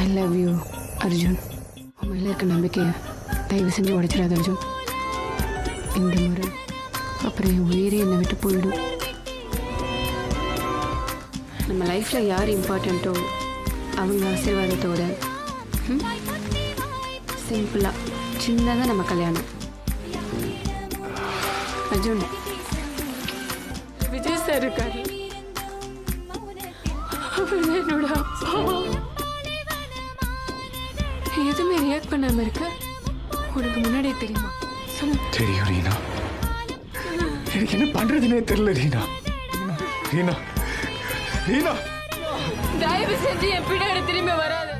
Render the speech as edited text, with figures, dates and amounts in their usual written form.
I love you Arjun. உன் மேலே இருக்க நம்பிக்கையை தயவு செஞ்சு உடைச்சிடாத அர்ஜுன். இந்த முறை அப்புறம் என் உயிரே என்னை விட்டு போயிடும். நம்ம லைஃப்பில் யார் இம்பார்ட்டண்ட்டோ அவங்க ஆசீர்வாதத்தோட சிம்பிளாக சின்னதாக நம்ம கல்யாணம். அர்ஜுன், விஜய் சார் இருக்காரு, அவர் என்னோட அப்பா. எதுவுமே ரியாக்ட் பண்ணாம இருக்க உனக்கு முன்னாடியே தெரியுமா? சொல்லு. தெரியும் ரீனா, எனக்கு என்ன பண்றதுன்னே தெரியல ரீனா. ரீனா ரீனா தயவு செஞ்சு என் பின்னாடி திரும்பி வராது.